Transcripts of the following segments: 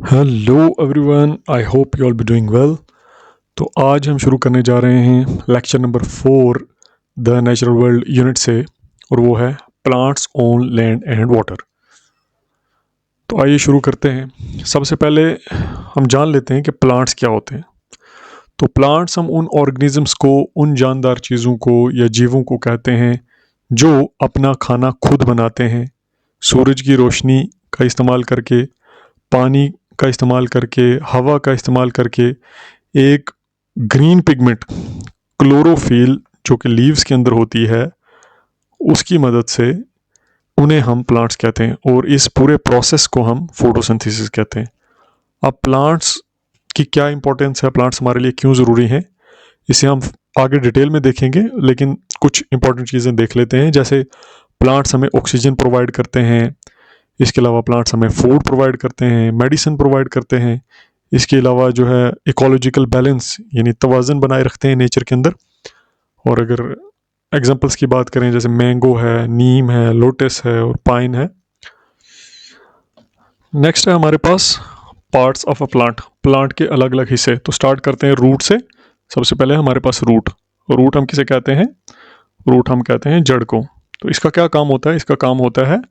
Hello everyone, I hope you all be doing well. तो आज हम शुरू करने जा रहे हैं lecture number 4 the natural world unit से, और वो है plants on land and water. तो आइए शुरू करते हैं। सबसे पहले हम जान लेते हैं कि प्लांट्स क्या होते हैं। तो प्लांट्स हम उन ऑर्गेनिजम्स को, उन जानदार चीज़ों को या जीवों को कहते हैं जो अपना खाना खुद बनाते हैं, सूरज की रोशनी का इस्तेमाल करके, पानी का इस्तेमाल करके, हवा का इस्तेमाल करके। एक ग्रीन पिगमेंट क्लोरोफिल जो कि लीव्स के अंदर होती है, उसकी मदद से उन्हें हम प्लांट्स कहते हैं, और इस पूरे प्रोसेस को हम फोटोसिंथेसिस कहते हैं। अब प्लांट्स की क्या इंपॉर्टेंस है, प्लांट्स हमारे लिए क्यों ज़रूरी हैं, इसे हम आगे डिटेल में देखेंगे, लेकिन कुछ इंपॉर्टेंट चीज़ें देख लेते हैं। जैसे प्लांट्स हमें ऑक्सीजन प्रोवाइड करते हैं, इसके अलावा प्लांट्स हमें फूड प्रोवाइड करते हैं, मेडिसिन प्रोवाइड करते हैं। इसके अलावा जो है इकोलॉजिकल बैलेंस यानी तवाज़न बनाए रखते हैं नेचर के अंदर। और अगर एग्जांपल्स की बात करें, जैसे मैंगो है, नीम है, लोटस है और पाइन है। नेक्स्ट है हमारे पास पार्ट्स ऑफ अ प्लांट के अलग अलग हिस्से। तो स्टार्ट करते हैं रूट से। सबसे पहले हमारे पास रूट हम किसे कहते हैं? रूट हम कहते हैं जड़ को। तो इसका क्या काम होता है? इसका काम होता है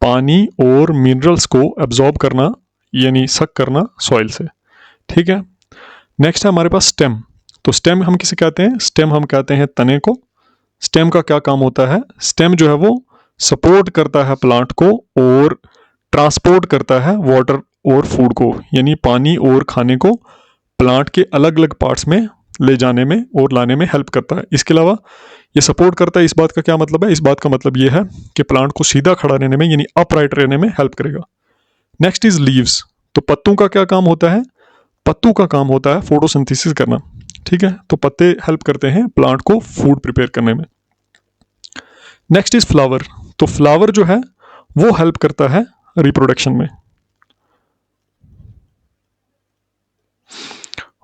पानी और मिनरल्स को एब्जॉर्ब करना, यानी सक करना सॉइल से। ठीक है। नेक्स्ट है हमारे पास स्टेम। तो स्टेम हम किसे कहते हैं? स्टेम हम कहते हैं तने को। स्टेम का क्या काम होता है? स्टेम जो है वो सपोर्ट करता है प्लांट को और ट्रांसपोर्ट करता है वाटर और फूड को, यानी पानी और खाने को प्लांट के अलग अलग पार्ट्स में ले जाने में और लाने में हेल्प करता है। इसके अलावा ये सपोर्ट करता है, इस बात का क्या मतलब है? इस बात का मतलब ये है कि प्लांट को सीधा खड़ा रहने में, यानी अपराइट रहने में हेल्प करेगा। Next is leaves. तो पत्तों का क्या काम होता है? पत्तों का काम होता है फोटोसिंथेसिस करना। ठीक है। तो पत्ते हेल्प करते हैं प्लांट को फूड प्रिपेयर करने में। Next is flower. तो फ्लावर जो है वो हेल्प करता है रिप्रोडक्शन में।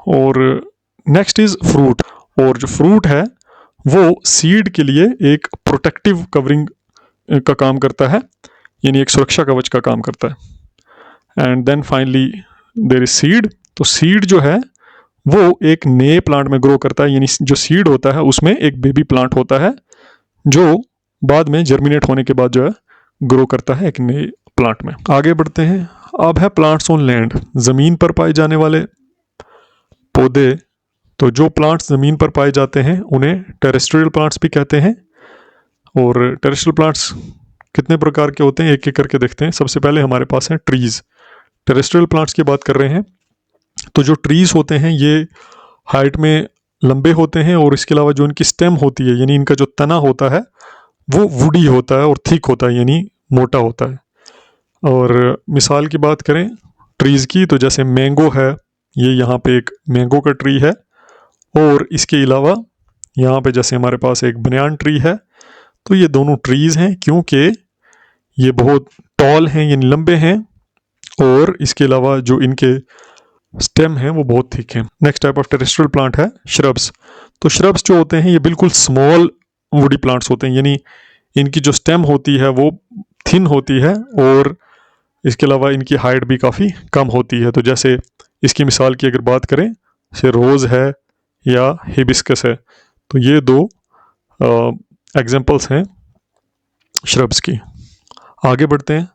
और नेक्स्ट इज फ्रूट। और जो फ्रूट है वो सीड के लिए एक प्रोटेक्टिव कवरिंग का काम करता है, यानी एक सुरक्षा कवच का काम करता है। And then finally there is seed. तो सीड जो है वो एक नए प्लांट में ग्रो करता है, यानी जो सीड होता है उसमें एक बेबी प्लांट होता है जो बाद में जर्मिनेट होने के बाद जो है ग्रो करता है एक नए प्लांट में। आगे बढ़ते हैं। अब है प्लांट्स ऑन लैंड, ज़मीन पर पाए जाने वाले पौधे। तो जो प्लांट्स ज़मीन पर पाए जाते हैं उन्हें टेरेस्ट्रियल प्लांट्स भी कहते हैं। और टेरेस्ट्रियल प्लांट्स कितने प्रकार के होते हैं, एक एक करके देखते हैं। सबसे पहले हमारे पास है ट्रीज़। टेरेस्ट्रियल प्लांट्स की बात कर रहे हैं। तो जो ट्रीज़ होते हैं ये हाइट में लंबे होते हैं, और इसके अलावा जो इनकी स्टेम होती है, यानी इनका जो तना होता है वो वुडी होता है और थिक होता है, यानी मोटा होता है। और मिसाल की बात करें ट्रीज़ की, तो जैसे मैंगो है, ये यहाँ पे एक मैंगो का ट्री है। और इसके अलावा यहाँ पे जैसे हमारे पास एक बनियान ट्री है। तो ये दोनों ट्रीज़ हैं क्योंकि ये बहुत टॉल हैं, यानी लंबे हैं, और इसके अलावा जो इनके स्टेम है वो बहुत थिक है। Next type of terrestrial plant है श्रब्स। तो श्रब्स जो होते हैं ये बिल्कुल स्मॉल वुडी प्लांट्स होते हैं, यानी इनकी जो स्टेम होती है वो थिन होती है, और इसके अलावा इनकी हाइट भी काफ़ी कम होती है। तो जैसे इसकी मिसाल की अगर बात करें, जैसे रोज़ है या हिबिस्कस है, तो ये दो एग्जांपल्स हैं श्रब्स की। आगे बढ़ते हैं।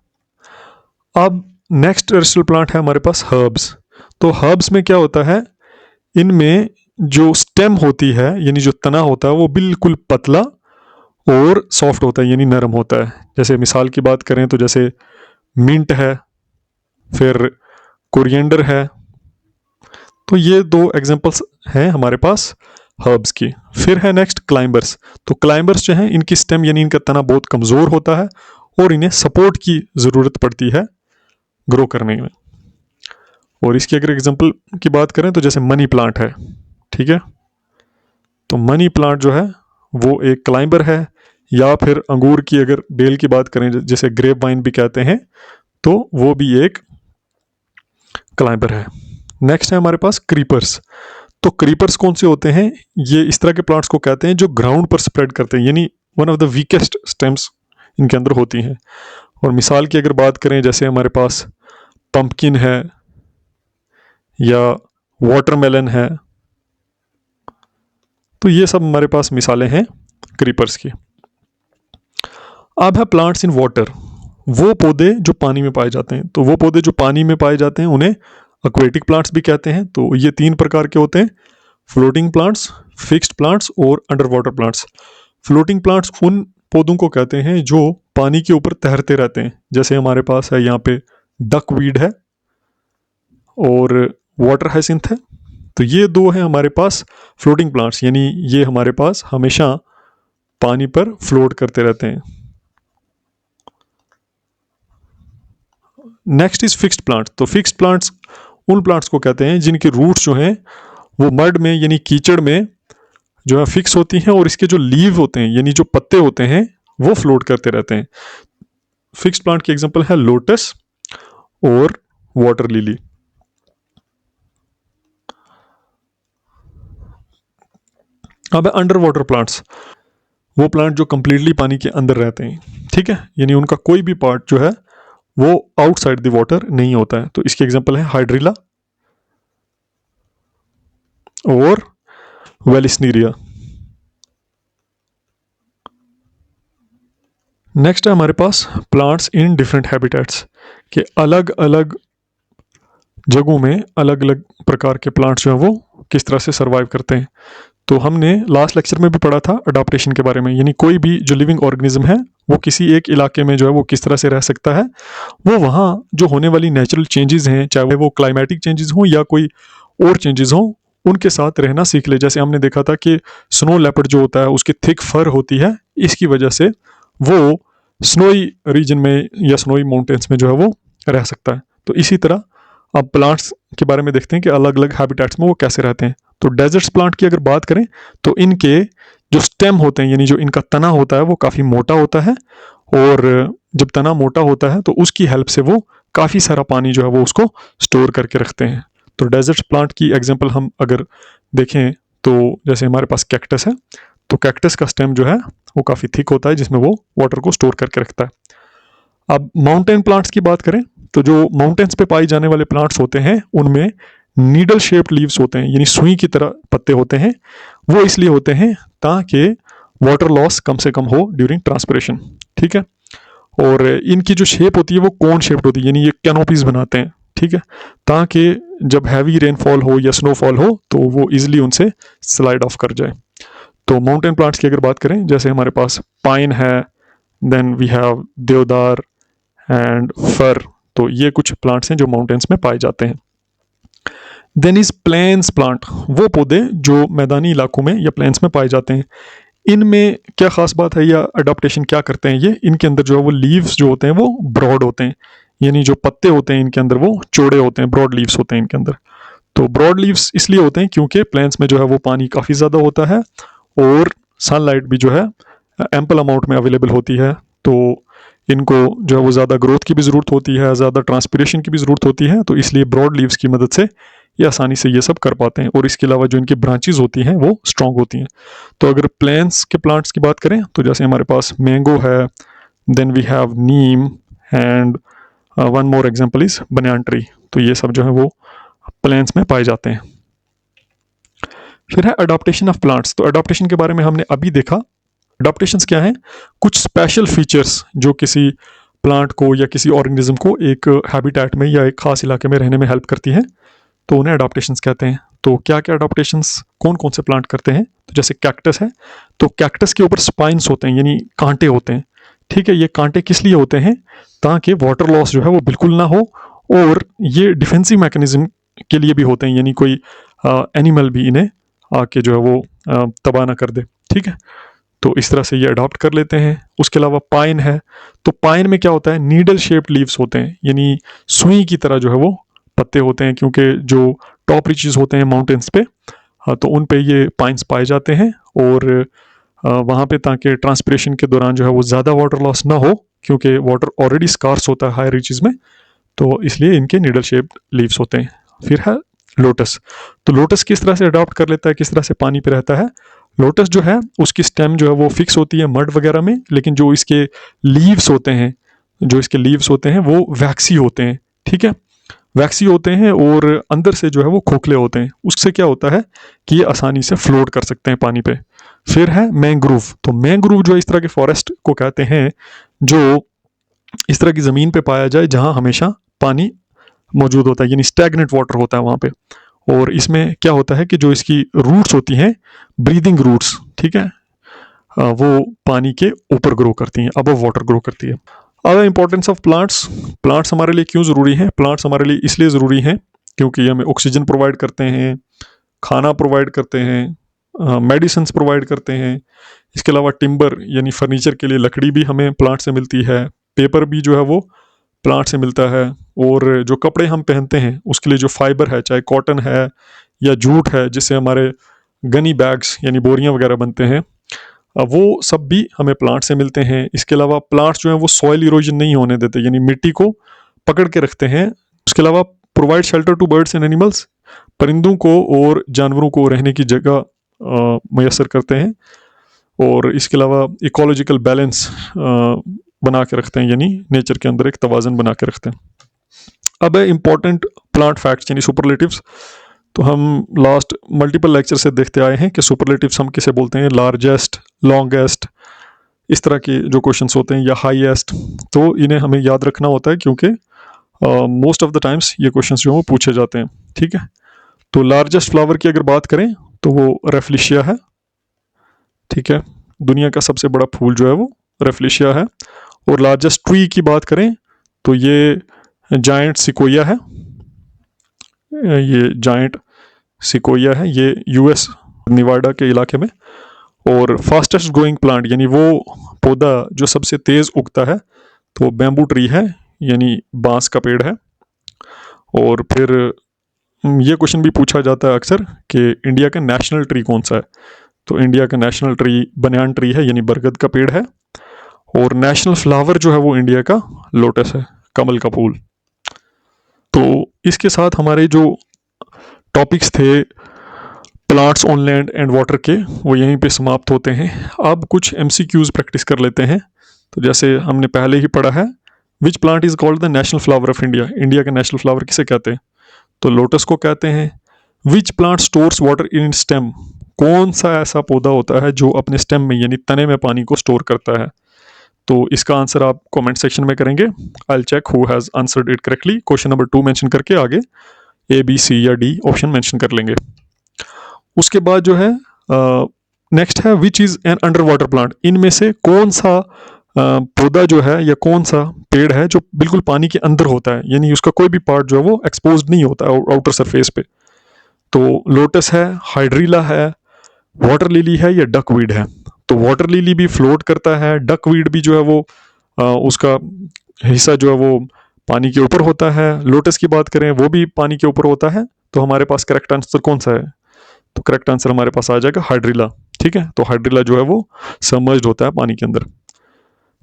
अब नेक्स्ट टेरेस्ट्रियल प्लांट है हमारे पास हर्ब्स। तो हर्ब्स में क्या होता है? इनमें जो स्टेम होती है, यानी जो तना होता है वो बिल्कुल पतला और सॉफ्ट होता है, यानी नरम होता है। जैसे मिसाल की बात करें तो जैसे मिंट है, फिर कोरिएंडर है। तो ये दो एग्जांपल्स हैं हमारे पास हर्ब्स की। फिर है नेक्स्ट क्लाइंबर्स। तो क्लाइंबर्स जो हैं इनकी स्टेम यानी इनका तना बहुत कमज़ोर होता है और इन्हें सपोर्ट की ज़रूरत पड़ती है ग्रो करने में। और इसकी अगर एग्जांपल की बात करें तो जैसे मनी प्लांट है। ठीक है। तो मनी प्लांट जो है वो एक क्लाइंबर है, या फिर अंगूर की अगर बेल की बात करें जैसे ग्रेप वाइन भी कहते हैं, तो वो भी एक क्लाइंबर है। नेक्स्ट है हमारे पास क्रीपर्स। तो क्रीपर्स कौन से होते हैं? ये इस तरह के प्लांट्स को कहते हैं जो ग्राउंड पर स्प्रेड करते हैं, यानी one of the weakest stems इनके अंदर होती हैं। और मिसाल की अगर बात करें, जैसे हमारे पास पंपकिन है, या वाटरमेलन है। तो ये सब हमारे पास मिसालें हैं क्रीपर्स की। अब है प्लांट्स इन वाटर, वो पौधे जो पानी में पाए जाते हैं। तो वो पौधे जो पानी में पाए जाते हैं उन्हें एक्वेटिक प्लांट्स भी कहते हैं। तो ये 3 प्रकार के होते हैं, फ्लोटिंग प्लांट्स, फिक्स्ड प्लांट्स और under water plants. Floating plants उन पौधों को कहते हैं जो पानी के ऊपर तैरते रहते हैं, जैसे हमारे पास है यहाँ पे डकवीड है और वाटर हाइसिंथ है। तो ये 2 हैं हमारे पास फ्लोटिंग प्लांट्स, यानी ये हमारे पास हमेशा पानी पर फ्लोट करते रहते हैं। Next is fixed plant. तो फिक्स्ड प्लांट्स उन प्लांट्स को कहते हैं जिनकी रूट्स जो हैं वो मड में यानी कीचड़ में जो है फिक्स होती हैं और इसके जो लीव होते हैं यानी जो पत्ते होते हैं वो फ्लोट करते रहते हैं। फिक्स्ड प्लांट की एग्जांपल है लोटस और वाटर लिली। अब है अंडर वाटर प्लांट्स, वो प्लांट जो कंप्लीटली पानी के अंदर रहते हैं, ठीक है, यानी उनका कोई भी पार्ट जो है वो आउटसाइड द वाटर नहीं होता है। तो इसकी एग्जांपल है हाइड्रिला और वेलिस्नीरिया। नेक्स्ट है हमारे पास प्लांट्स इन डिफरेंट हैबिटेट्स, के अलग अलग जगहों में अलग अलग प्रकार के प्लांट्स जो है वो किस तरह से सर्वाइव करते हैं। तो हमने लास्ट लेक्चर में भी पढ़ा था अडॉप्टेशन के बारे में, यानी कोई भी जो लिविंग ऑर्गेनिज्म है वो किसी एक इलाके में जो है वो किस तरह से रह सकता है, वो वहाँ जो होने वाली नेचुरल चेंजेस हैं, चाहे वो क्लाइमेटिक चेंजेस हों या कोई और चेंजेस हों, उनके साथ रहना सीख ले। जैसे हमने देखा था कि स्नो लेपर्ड जो होता है उसकी थिक फर होती है, इसकी वजह से वो स्नोई रीजन में या स्नोई माउंटेन्स में जो है वो रह सकता है। तो इसी तरह अब प्लांट्स के बारे में देखते हैं कि अलग अलग हैबिटेट्स में वो कैसे रहते हैं। तो डेजर्ट्स प्लांट की अगर बात करें तो इनके जो स्टेम होते हैं यानी जो इनका तना होता है वो काफ़ी मोटा होता है, और जब तना मोटा होता है तो उसकी हेल्प से वो काफ़ी सारा पानी जो है वो उसको स्टोर करके रखते हैं। तो डेजर्ट्स प्लांट की एग्जांपल हम अगर देखें तो जैसे हमारे पास कैक्टस है, तो कैक्टस का स्टेम जो है वो काफ़ी थिक होता है जिसमें वो वाटर को स्टोर करके रखता है। अब माउंटेन प्लांट्स की बात करें तो जो माउंटेन्स पे पाए जाने वाले प्लांट्स होते हैं उनमें नीडल शेप्ड लीव्स होते हैं, यानी सुई की तरह पत्ते होते हैं। वो इसलिए होते हैं ताकि वाटर लॉस कम से कम हो ड्यूरिंग ट्रांसपिरेशन, ठीक है। और इनकी जो शेप होती है वो कोन शेप्ड होती है, यानी ये कैनोपीज बनाते हैं, ठीक है, ताकि जब हैवी रेनफॉल हो या स्नोफॉल हो तो वो इजिली उनसे स्लाइड ऑफ कर जाए। तो माउंटेन प्लांट्स की अगर बात करें, जैसे हमारे पास पाइन है, देन वी हैव देवदार एंड फर। तो ये कुछ प्लांट्स हैं जो माउंटेन्स में पाए जाते हैं। देन इज प्लेन्स प्लांट, वो पौधे जो मैदानी इलाकों में या प्लेन्स में पाए जाते हैं। इनमें क्या खास बात है या अडॉप्टेशन क्या करते हैं ये, इनके अंदर जो है वो लीव्स जो होते हैं वो ब्रॉड होते हैं, यानी जो पत्ते होते हैं इनके अंदर वो चौड़े होते हैं, ब्रॉड लीव्स होते हैं इनके अंदर। तो ब्रॉड लीव्स इसलिए होते हैं क्योंकि प्लेन्स में जो है वो पानी काफ़ी ज़्यादा होता है और सनलाइट भी जो है एम्पल अमाउंट में अवेलेबल होती है। तो इनको जो है वो ज़्यादा ग्रोथ की भी ज़रूरत होती है, ज़्यादा ट्रांसपिरेशन की भी ज़रूरत होती है। तो इसलिए ब्रॉड लीव्स की मदद से ये आसानी से ये सब कर पाते हैं, और इसके अलावा जो इनकी ब्रांचेज होती हैं वो स्ट्रॉन्ग होती हैं। तो अगर प्लेन्स के प्लांट्स की बात करें तो जैसे हमारे पास मैंगो है, then we have neem and one more example is banyan tree. तो ये सब जो है वो प्लेन्स में पाए जाते हैं। फिर है अडॉप्टेशन ऑफ प्लांट्स। तो अडॉप्टेशन के बारे में हमने अभी देखा। अडॉप्टेशंस क्या हैं? कुछ स्पेशल फीचर्स जो किसी प्लांट को या किसी ऑर्गेनिज्म को एक हैबिटेट में या एक खास इलाके में रहने में हेल्प करती हैं, तो उन्हें अडॉप्टेशंस कहते हैं। तो क्या क्या अडॉप्टेशंस कौन कौन से प्लांट करते हैं? तो जैसे कैक्टस है, तो कैक्टस के ऊपर स्पाइन्स होते हैं यानी कांटे होते हैं, ठीक है। ये कांटे किस लिए होते हैं? ताकि वाटर लॉस जो है वो बिल्कुल ना हो, और ये डिफेंसिव मैकेनिज्म के लिए भी होते हैं, यानी कोई एनिमल भी इन्हें आके जो है वो तबाह ना कर दे, ठीक है। तो इस तरह से ये अडॉप्ट कर लेते हैं। उसके अलावा पाइन है, तो पाइन में क्या होता है? नीडल शेप्ड लीव्स होते हैं, यानी सुई की तरह जो है वो पत्ते होते हैं, क्योंकि जो टॉप रिचेस होते हैं माउंटेन्स पे, तो उन पे ये पाइन्स पाए जाते हैं, और वहाँ पे ताकि ट्रांसपिरेशन के दौरान जो है वो ज़्यादा वाटर लॉस ना हो, क्योंकि वाटर ऑलरेडी स्कार्स होता है हाई रिचेस में, तो इसलिए इनके नीडल शेप्ड लीव्स होते हैं। फिर है लोटस। तो लोटस किस तरह से अडॉप्ट कर लेता है, किस तरह से पानी पे रहता है? लोटस जो है उसकी स्टेम जो है वो फिक्स होती है मड वगैरह में, लेकिन जो इसके लीव्स होते हैं वो वैक्सी होते हैं, ठीक है। वैक्सी होते हैं और अंदर से जो है वो खोखले होते हैं। उससे क्या होता है कि ये आसानी से फ्लोट कर सकते हैं पानी पे। फिर है मैंग्रोव। तो मैंग्रोव जो है इस तरह के फॉरेस्ट को कहते हैं जो इस तरह की ज़मीन पे पाया जाए जहाँ हमेशा पानी मौजूद होता है, यानी स्टैगनेंट वाटर होता है वहाँ पे। और इसमें क्या होता है कि जो इसकी रूट्स होती हैं, ब्रीदिंग रूट्स, ठीक है, वो पानी के ऊपर ग्रो करती हैं, अबव वाटर ग्रो करती है। अब इंपॉर्टेंस ऑफ प्लांट्स। प्लांट्स हमारे लिए क्यों ज़रूरी हैं? प्लांट्स हमारे लिए इसलिए ज़रूरी हैं क्योंकि ये हमें ऑक्सीजन प्रोवाइड करते हैं, खाना प्रोवाइड करते हैं, मेडिसिन्स प्रोवाइड करते हैं। इसके अलावा टिम्बर यानी फर्नीचर के लिए लकड़ी भी हमें प्लांट से मिलती है। पेपर भी जो है वो प्लांट से मिलता है। और जो कपड़े हम पहनते हैं उसके लिए जो फाइबर है, चाहे कॉटन है या जूट है, जिससे हमारे गनी बैग्स यानी बोरियां वगैरह बनते हैं, वो सब भी हमें प्लांट से मिलते हैं। इसके अलावा प्लांट्स जो हैं वो सॉइल इरोजन नहीं होने देते, यानी मिट्टी को पकड़ के रखते हैं। उसके अलावा provide shelter to birds and animals, परिंदों को और जानवरों को रहने की जगह मैसर करते हैं। और इसके अलावा इकोलॉजिकल बैलेंस बना के रखते हैं, यानी नेचर के अंदर एक तवाज़न बना के रखते हैं। अब है इम्पॉर्टेंट प्लांट फैक्ट्स यानी सुपरलेटिव्स। तो हम लास्ट मल्टीपल लेक्चर से देखते आए हैं कि सुपरलेटिव्स हम किसे बोलते हैं, लार्जेस्ट, लॉन्गेस्ट, इस तरह के जो क्वेश्चंस होते हैं, या हाईएस्ट। तो इन्हें हमें याद रखना होता है क्योंकि मोस्ट ऑफ द टाइम्स ये क्वेश्चंस जो हैं वो पूछे जाते हैं, ठीक है। तो लार्जेस्ट फ्लावर की अगर बात करें तो वो रेफ्लिशिया है, ठीक है। दुनिया का सबसे बड़ा फूल जो है वो रेफ्लिशिया है। और लार्जेस्ट ट्री की बात करें तो ये जायंट सिकोया है। ये जायंट सिकोया है, ये यूएस निवाडा के इलाके में। और फास्टेस्ट ग्रोइंग प्लांट यानी वो पौधा जो सबसे तेज़ उगता है, तो बैम्बू ट्री है, यानी बांस का पेड़ है। और फिर ये क्वेश्चन भी पूछा जाता है अक्सर कि इंडिया का नेशनल ट्री कौन सा है। तो इंडिया का नेशनल ट्री बनियान ट्री है, यानी बरगद का पेड़ है। और नेशनल फ्लावर जो है वो इंडिया का लोटस है, कमल का फूल। तो इसके साथ हमारे जो टॉपिक्स थे plants on land and water के, वो यहीं पे समाप्त होते हैं। अब कुछ MCQs प्रैक्टिस कर लेते हैं। तो जैसे हमने पहले ही पढ़ा है, which plant is called the national flower of India. India का नेशनल फ्लावर किसे कहते हैं? तो लोटस को कहते हैं। Which plant stores water in stem. कौन सा ऐसा पौधा होता है जो अपने स्टेम में यानी तने में पानी को स्टोर करता है? तो इसका आंसर आप कमेंट सेक्शन में करेंगे। I check who has answered it correctly. Question number 2 mention करके आगे A, B, C या D ऑप्शन मेंशन कर लेंगे। उसके बाद जो है नेक्स्ट है which is an under water plant. इनमें से कौन सा पौधा जो है या कौन सा पेड़ है जो बिल्कुल पानी के अंदर होता है, यानी उसका कोई भी पार्ट जो है वो एक्सपोज नहीं होता है आउटर सरफेस पे। तो लोटस है, हाइड्रीला है, वाटर लिली है या डकवीड है। तो वाटर लिली भी फ्लोट करता है, डकवीड भी जो है वो उसका हिस्सा जो है वो पानी के ऊपर होता है। लोटस की बात करें वो भी पानी के ऊपर होता है। तो हमारे पास करेक्ट आंसर कौन सा है? तो करेक्ट आंसर हमारे पास आ जाएगा हाइड्रीला, ठीक है। तो हाइड्रीला जो है वो सबमर्ज्ड होता है पानी के अंदर।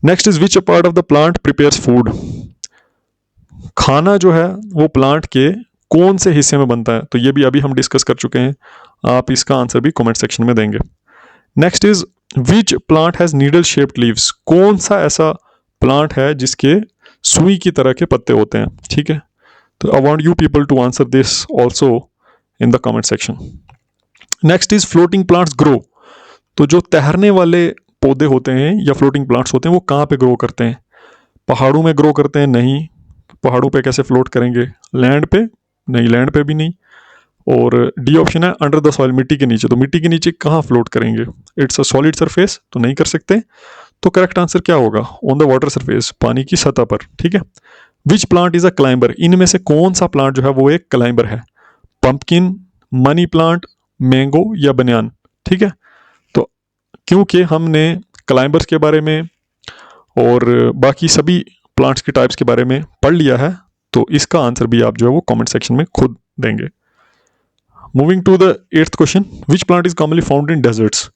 Next is which part of the plant prepares food. खाना जो है वो प्लांट के कौन से हिस्से में बनता है? तो ये भी अभी हम डिस्कस कर चुके हैं। आप इसका आंसर भी कमेंट सेक्शन में देंगे। Next is which plant has needle shaped leaves. कौन सा ऐसा प्लांट है जिसके सुई की तरह के पत्ते होते हैं, ठीक है। तो I want you people to answer this also in the comment section. Next is floating plants grow. तो जो तैरने वाले पौधे होते हैं या फ्लोटिंग प्लांट्स होते हैं वो कहाँ पे ग्रो करते हैं? पहाड़ों में ग्रो करते हैं? नहीं, पहाड़ों पे कैसे फ्लोट करेंगे? लैंड पे? नहीं, लैंड पे भी नहीं। और डी ऑप्शन है अंडर द सॉइल, मिट्टी के नीचे। तो मिट्टी के नीचे कहाँ फ्लोट करेंगे? इट्स अ सॉलिड सरफेस, तो नहीं कर सकते। तो करेक्ट आंसर क्या होगा? ऑन द वाटर सरफेस, पानी की सतह पर, ठीक है। विच प्लांट इज अ क्लाइंबर। इनमें से कौन सा प्लांट जो है वो एक क्लाइंबर है? पंपकिन, मनी प्लांट, मैंगो या बनियान, ठीक है। तो क्योंकि हमने क्लाइंबर्स के बारे में और बाकी सभी प्लांट्स के टाइप्स के बारे में पढ़ लिया है, तो इसका आंसर भी आप जो है वो कमेंट सेक्शन में खुद देंगे। Moving to the 8th question, which plant is commonly found in deserts.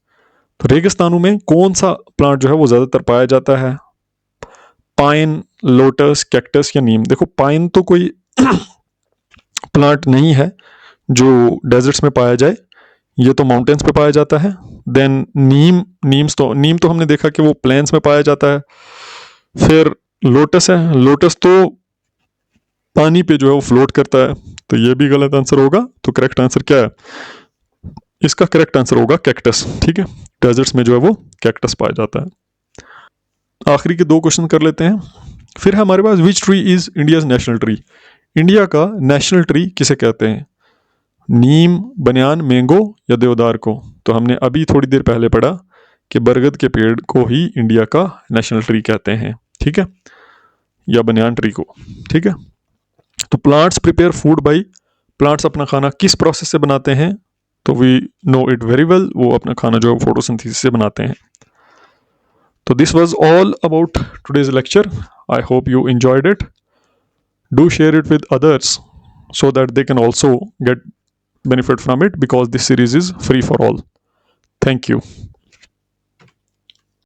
तो रेगिस्तानों में कौन सा प्लांट जो है वो ज़्यादातर पाया जाता है? पाइन, लोटस, कैक्टस या नीम। देखो पाइन तो कोई प्लांट नहीं है जो डेजर्ट्स में पाया जाए, ये तो माउंटेन्स पे पाया जाता है। देन नीम तो हमने देखा कि वो प्लेन्स में पाया जाता है। फिर लोटस है, लोटस तो पानी पे जो है वो फ्लोट करता है, तो ये भी गलत आंसर होगा। तो करेक्ट आंसर क्या है? इसका करेक्ट आंसर होगा कैक्टस। ठीक है, डेजर्ट्स में जो है वो कैक्टस पाया जाता है। आखिरी के 2 क्वेश्चन कर लेते हैं। फिर है हमारे पास, which tree is India's national tree? India का नेशनल ट्री किसे कहते हैं? नीम, बनियान, मैंगो या देवदार को? तो हमने अभी थोड़ी देर पहले पढ़ा कि बरगद के पेड़ को ही इंडिया का नेशनल ट्री कहते हैं। ठीक है, या बनियान ट्री को। ठीक है, तो plants prepare food by, plants अपना खाना किस प्रोसेस से बनाते हैं? तो we know it very well, वो अपना खाना जो है फोटोसिंथेसिस से बनाते हैं। तो this was all about today's lecture. I hope you enjoyed it. Do share it with others so that they can also get benefit from it, because this series is free for all. Thank you.